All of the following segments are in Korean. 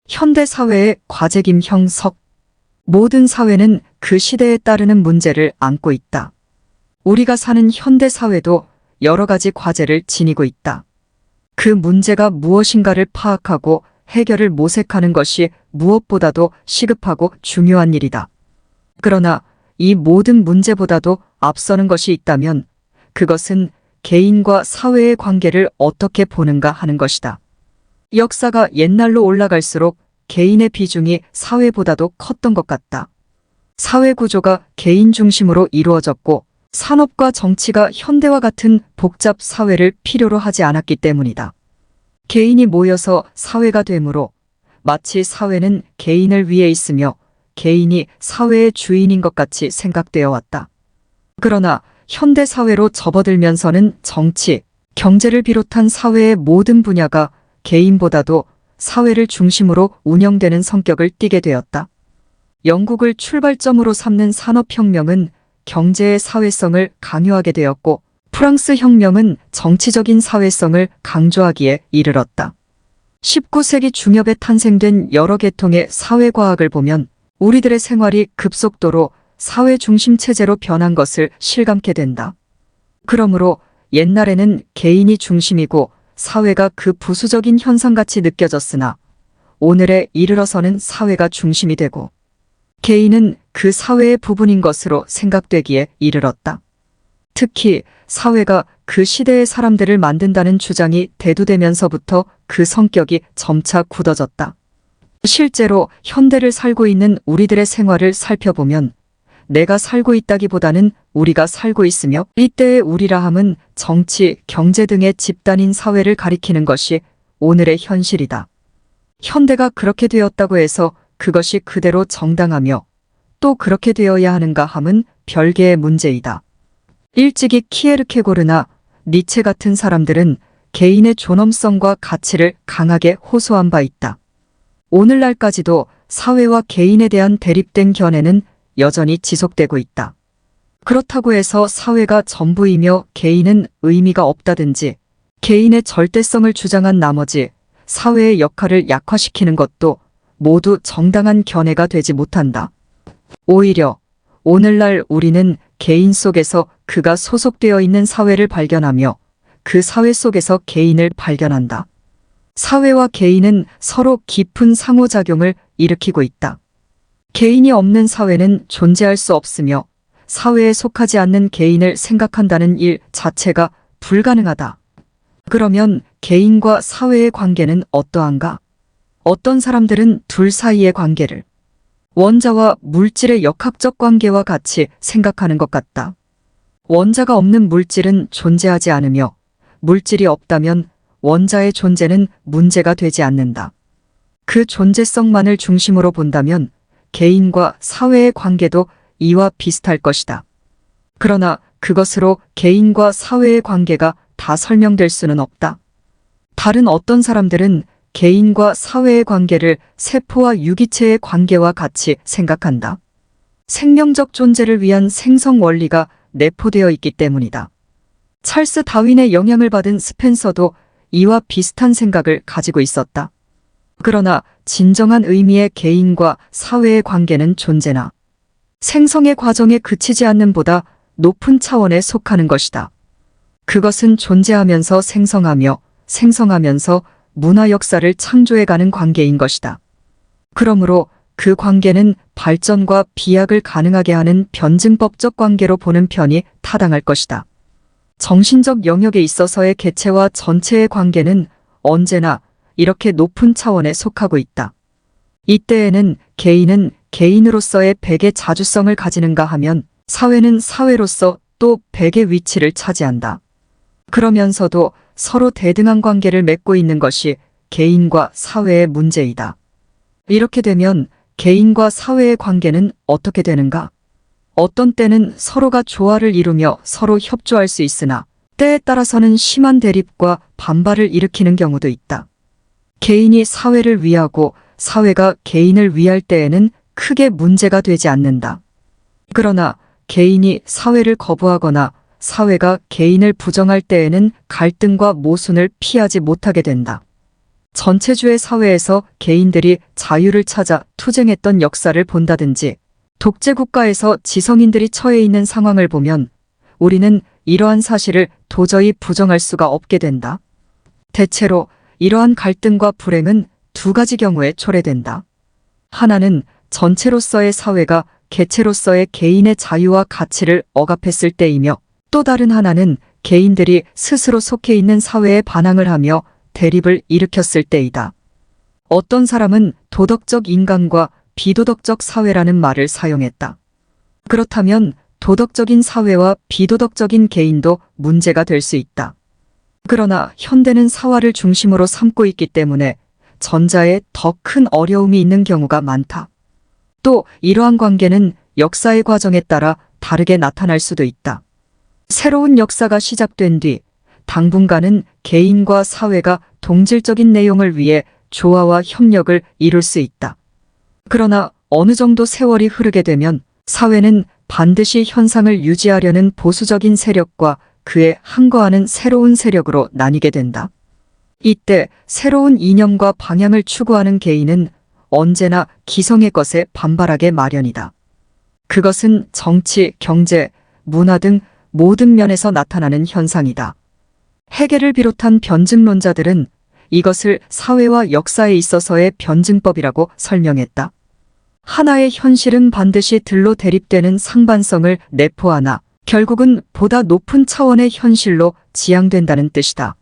현대 사회의 과제김 형석. 모든 사회는 그 시대에 따르는 문제를 안고 있다. 우리가 사는 현대 사회도 여러 가지 과제를 지니고 있다. 그 문제가 무엇인가를 파악하고 해결을 모색하는 것이 무엇보다도 시급하고 중요한 일이다. 그러나 이 모든 문제보다도 앞서는 것이 있다면 그것은 개인과 사회의 관계를 어떻게 보는가 하는 것이다. 역사가 옛날로 올라갈수록 개인의 비중이 사회보다도 컸던 것 같다. 사회 구조가 개인 중심으로 이루어졌고 산업과 정치가 현대와 같은 복잡 사회를 필요로 하지 않았기 때문이다. 개인이 모여서 사회가 되므로 마치 사회는 개인을 위해 있으며 개인이 사회의 주인인 것 같이 생각되어 왔다. 그러나 현대 사회로 접어들면서는 정치, 경제를 비롯한 사회의 모든 분야가 개인보다도 사회를 중심으로 운영되는 성격을 띠게 되었다. 영국을 출발점으로 삼는 산업혁명은 경제의 사회성을 강요하게 되었고 프랑스 혁명은 정치적인 사회성을 강조하기에 이르렀다. 19세기 중엽에 탄생된 여러 계통의 사회과학을 보면 우리들의 생활이 급속도로 사회 중심 체제로 변한 것을 실감케 된다. 그러므로 옛날에는 개인이 중심이고 사회가 그 부수적인 현상같이 느껴졌으나 오늘에 이르러서는 사회가 중심이 되고 개인은 그 사회의 부분인 것으로 생각되기에 이르렀다. 특히 사회가 그 시대의 사람들을 만든다는 주장이 대두되면서부터 그 성격이 점차 굳어졌다. 실제로 현대를 살고 있는 우리들의 생활을 살펴보면 내가 살고 있다기보다는 우리가 살고 있으며 이때의 우리라 함은 정치, 경제 등의 집단인 사회를 가리키는 것이 오늘의 현실이다. 현대가 그렇게 되었다고 해서 그것이 그대로 정당하며 또 그렇게 되어야 하는가 함은 별개의 문제이다. 일찍이 키에르케고르나 니체 같은 사람들은 개인의 존엄성과 가치를 강하게 호소한 바 있다. 오늘날까지도 사회와 개인에 대한 대립된 견해는 여전히 지속되고 있다. 그렇다고 해서 사회가 전부이며 개인은 의미가 없다든지 개인의 절대성을 주장한 나머지 사회의 역할을 약화시키는 것도 모두 정당한 견해가 되지 못한다. 오히려 오늘날 우리는 개인 속에서 그가 소속되어 있는 사회를 발견하며 그 사회 속에서 개인을 발견한다. 사회와 개인은 서로 깊은 상호작용을 일으키고 있다. 개인이 없는 사회는 존재할 수 없으며 사회에 속하지 않는 개인을 생각한다는 일 자체가 불가능하다. 그러면 개인과 사회의 관계는 어떠한가? 어떤 사람들은 둘 사이의 관계를 원자와 물질의 역학적 관계와 같이 생각하는 것 같다. 원자가 없는 물질은 존재하지 않으며 물질이 없다면 원자의 존재는 문제가 되지 않는다. 그 존재성만을 중심으로 본다면 개인과 사회의 관계도 이와 비슷할 것이다. 그러나 그것으로 개인과 사회의 관계가 다 설명될 수는 없다. 다른 어떤 사람들은 개인과 사회의 관계를 세포와 유기체의 관계와 같이 생각한다. 생명적 존재를 위한 생성 원리가 내포되어 있기 때문이다. 찰스 다윈의 영향을 받은 스펜서도 이와 비슷한 생각을 가지고 있었다. 그러나 진정한 의미의 개인과 사회의 관계는 존재나 생성의 과정에 그치지 않는 보다 높은 차원에 속하는 것이다. 그것은 존재하면서 생성하며 생성하면서 문화 역사를 창조해가는 관계인 것이다. 그러므로 그 관계는 발전과 비약을 가능하게 하는 변증법적 관계로 보는 편이 타당할 것이다. 정신적 영역에 있어서의 개체와 전체의 관계는 언제나 이렇게 높은 차원에 속하고 있다. 이때에는 개인은 개인으로서의 백의 자주성을 가지는가 하면 사회는 사회로서 또 백의 위치를 차지한다. 그러면서도 서로 대등한 관계를 맺고 있는 것이 개인과 사회의 문제이다. 이렇게 되면 개인과 사회의 관계는 어떻게 되는가? 어떤 때는 서로가 조화를 이루며 서로 협조할 수 있으나 때에 따라서는 심한 대립과 반발을 일으키는 경우도 있다. 개인이 사회를 위하고 사회가 개인을 위할 때에는 크게 문제가 되지 않는다. 그러나 개인이 사회를 거부하거나 사회가 개인을 부정할 때에는 갈등과 모순을 피하지 못하게 된다. 전체주의 사회에서 개인들이 자유를 찾아 투쟁했던 역사를 본다든지 독재 국가에서 지성인들이 처해 있는 상황을 보면 우리는 이러한 사실을 도저히 부정할 수가 없게 된다. 대체로 이러한 갈등과 불행은 두 가지 경우에 초래된다. 하나는 전체로서의 사회가 개체로서의 개인의 자유와 가치를 억압했을 때이며 또 다른 하나는 개인들이 스스로 속해 있는 사회에 반항을 하며 대립을 일으켰을 때이다. 어떤 사람은 도덕적 인간과 비도덕적 사회라는 말을 사용했다. 그렇다면 도덕적인 사회와 비도덕적인 개인도 문제가 될 수 있다. 그러나 현대는 사화를 중심으로 삼고 있기 때문에 전자에 더 큰 어려움이 있는 경우가 많다. 또 이러한 관계는 역사의 과정에 따라 다르게 나타날 수도 있다. 새로운 역사가 시작된 뒤 당분간은 개인과 사회가 동질적인 내용을 위해 조화와 협력을 이룰 수 있다. 그러나 어느 정도 세월이 흐르게 되면 사회는 반드시 현상을 유지하려는 보수적인 세력과 그에 항거하는 새로운 세력으로 나뉘게 된다. 이때 새로운 이념과 방향을 추구하는 개인은 언제나 기성의 것에 반발하게 마련이다. 그것은 정치, 경제, 문화 등 모든 면에서 나타나는 현상이다. 헤겔을 비롯한 변증론자들은 이것을 사회와 역사에 있어서의 변증법이라고 설명했다. 하나의 현실은 반드시 들로 대립되는 상반성을 내포하나 결국은 보다 높은 차원의 현실로 지향된다는 뜻이다.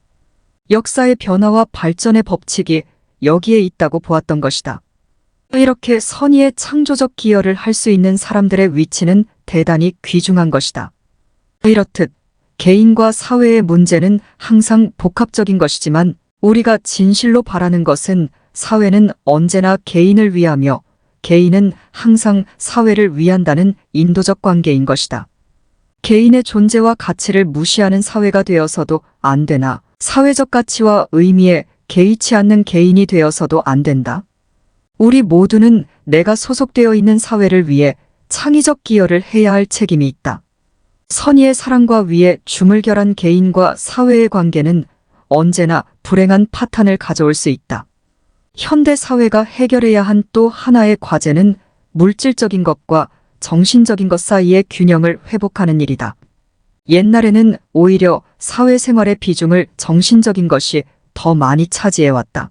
역사의 변화와 발전의 법칙이 여기에 있다고 보았던 것이다. 이렇게 선의의 창조적 기여를 할 수 있는 사람들의 위치는 대단히 귀중한 것이다. 이렇듯 개인과 사회의 문제는 항상 복합적인 것이지만 우리가 진실로 바라는 것은 사회는 언제나 개인을 위하며 개인은 항상 사회를 위한다는 인도적 관계인 것이다. 개인의 존재와 가치를 무시하는 사회가 되어서도 안 되나 사회적 가치와 의미에 개의치 않는 개인이 되어서도 안 된다. 우리 모두는 내가 소속되어 있는 사회를 위해 창의적 기여를 해야 할 책임이 있다. 선의의 사랑과 위에 주물결한 개인과 사회의 관계는 언제나 불행한 파탄을 가져올 수 있다. 현대 사회가 해결해야 한 또 하나의 과제는 물질적인 것과 정신적인 것 사이의 균형을 회복하는 일이다. 옛날에는 오히려 사회생활의 비중을 정신적인 것이 더 많이 차지해왔다.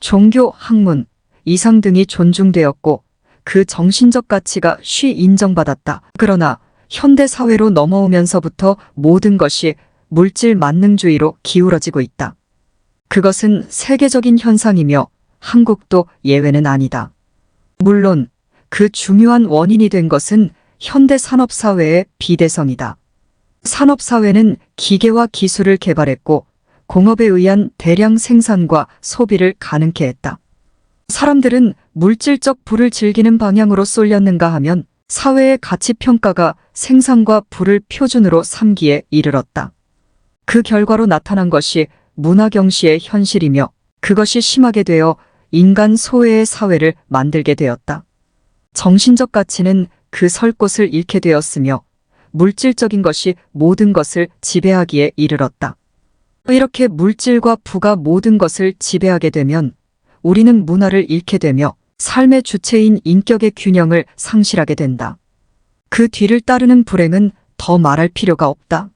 종교, 학문, 이상 등이 존중되었고 그 정신적 가치가 쉬 인정받았다. 그러나 현대 사회로 넘어오면서부터 모든 것이 물질 만능주의로 기울어지고 있다. 그것은 세계적인 현상이며 한국도 예외는 아니다. 물론 그 중요한 원인이 된 것은 현대 산업사회의 비대성이다. 산업사회는 기계와 기술을 개발했고 공업에 의한 대량 생산과 소비를 가능케 했다. 사람들은 물질적 부를 즐기는 방향으로 쏠렸는가 하면 사회의 가치평가가 생산과 부를 표준으로 삼기에 이르렀다. 그 결과로 나타난 것이 문화경시의 현실이며 그것이 심하게 되어 인간 소외의 사회를 만들게 되었다. 정신적 가치는 그 설 곳을 잃게 되었으며 물질적인 것이 모든 것을 지배하기에 이르렀다. 이렇게 물질과 부가 모든 것을 지배하게 되면 우리는 문화를 잃게 되며 삶의 주체인 인격의 균형을 상실하게 된다. 그 뒤를 따르는 불행은 더 말할 필요가 없다.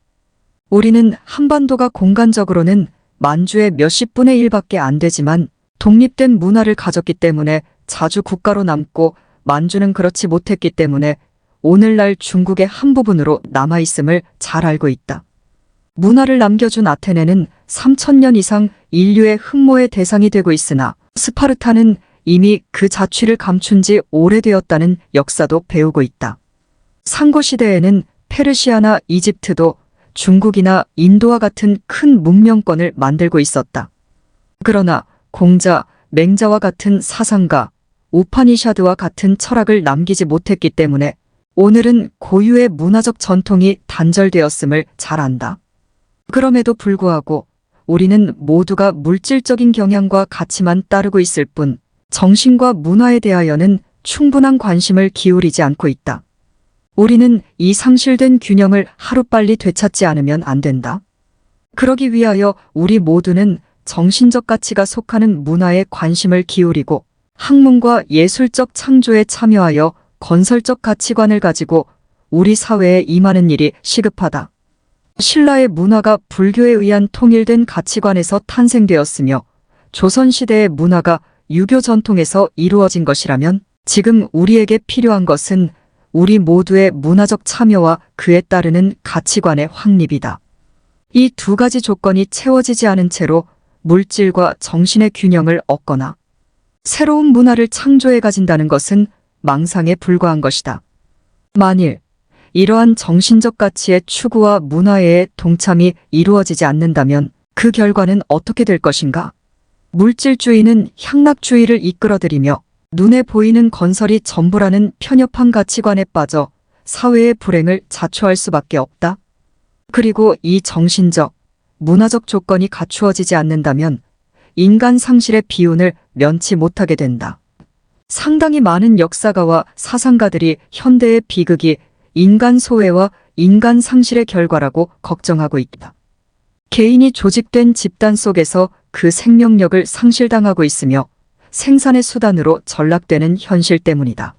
우리는 한반도가 공간적으로는 만주의 몇십 분의 1밖에 안 되지만 독립된 문화를 가졌기 때문에 자주 국가로 남고 만주는 그렇지 못했기 때문에 오늘날 중국의 한 부분으로 남아있음을 잘 알고 있다. 문화를 남겨준 아테네는 3000년 이상 인류의 흠모의 대상이 되고 있으나 스파르타는 이미 그 자취를 감춘 지 오래되었다는 역사도 배우고 있다. 상고시대에는 페르시아나 이집트도 중국이나 인도와 같은 큰 문명권을 만들고 있었다. 그러나 공자, 맹자와 같은 사상가, 우파니샤드와 같은 철학을 남기지 못했기 때문에 오늘은 고유의 문화적 전통이 단절되었음을 잘 안다. 그럼에도 불구하고 우리는 모두가 물질적인 경향과 가치만 따르고 있을 뿐 정신과 문화에 대하여는 충분한 관심을 기울이지 않고 있다. 우리는 이 상실된 균형을 하루빨리 되찾지 않으면 안 된다. 그러기 위하여 우리 모두는 정신적 가치가 속하는 문화에 관심을 기울이고 학문과 예술적 창조에 참여하여 건설적 가치관을 가지고 우리 사회에 임하는 일이 시급하다. 신라의 문화가 불교에 의한 통일된 가치관에서 탄생되었으며 조선시대의 문화가 유교 전통에서 이루어진 것이라면 지금 우리에게 필요한 것은 우리 모두의 문화적 참여와 그에 따르는 가치관의 확립이다. 이 두 가지 조건이 채워지지 않은 채로 물질과 정신의 균형을 얻거나 새로운 문화를 창조해 가진다는 것은 망상에 불과한 것이다. 만일 이러한 정신적 가치의 추구와 문화의 동참이 이루어지지 않는다면 그 결과는 어떻게 될 것인가? 물질주의는 향락주의를 이끌어들이며 눈에 보이는 건설이 전부라는 편협한 가치관에 빠져 사회의 불행을 자초할 수밖에 없다. 그리고 이 정신적, 문화적 조건이 갖추어지지 않는다면 인간 상실의 비운을 면치 못하게 된다. 상당히 많은 역사가와 사상가들이 현대의 비극이 인간 소외와 인간 상실의 결과라고 걱정하고 있다. 개인이 조직된 집단 속에서 그 생명력을 상실당하고 있으며 생산의 수단으로 전락되는 현실 때문이다.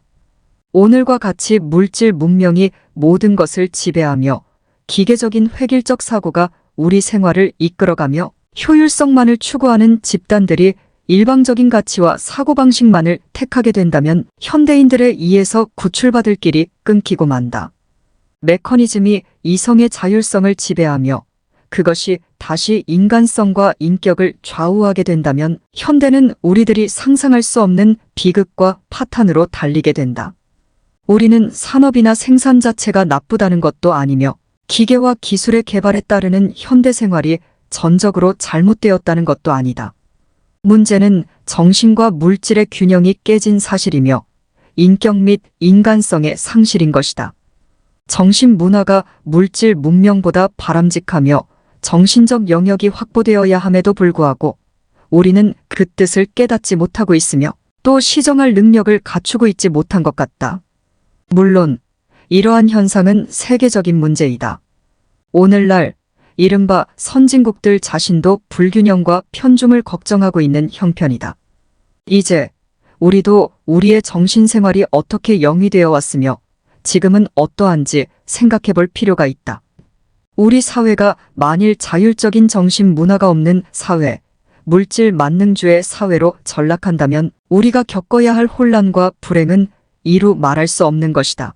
오늘과 같이 물질 문명이 모든 것을 지배하며 기계적인 획일적 사고가 우리 생활을 이끌어가며 효율성만을 추구하는 집단들이 일방적인 가치와 사고방식만을 택하게 된다면 현대인들의 이에서 구출받을 길이 끊기고 만다. 메커니즘이 이성의 자율성을 지배하며 그것이 다시 인간성과 인격을 좌우하게 된다면 현대는 우리들이 상상할 수 없는 비극과 파탄으로 달리게 된다. 우리는 산업이나 생산 자체가 나쁘다는 것도 아니며 기계와 기술의 개발에 따르는 현대 생활이 전적으로 잘못되었다는 것도 아니다. 문제는 정신과 물질의 균형이 깨진 사실이며 인격 및 인간성의 상실인 것이다. 정신 문화가 물질 문명보다 바람직하며 정신적 영역이 확보되어야 함에도 불구하고 우리는 그 뜻을 깨닫지 못하고 있으며 또 시정할 능력을 갖추고 있지 못한 것 같다. 물론 이러한 현상은 세계적인 문제이다. 오늘날 이른바 선진국들 자신도 불균형과 편중을 걱정하고 있는 형편이다. 이제 우리도 우리의 정신생활이 어떻게 영위되어 왔으며 지금은 어떠한지 생각해 볼 필요가 있다. 우리 사회가 만일 자율적인 정신 문화가 없는 사회, 물질 만능주의 사회로 전락한다면 우리가 겪어야 할 혼란과 불행은 이루 말할 수 없는 것이다.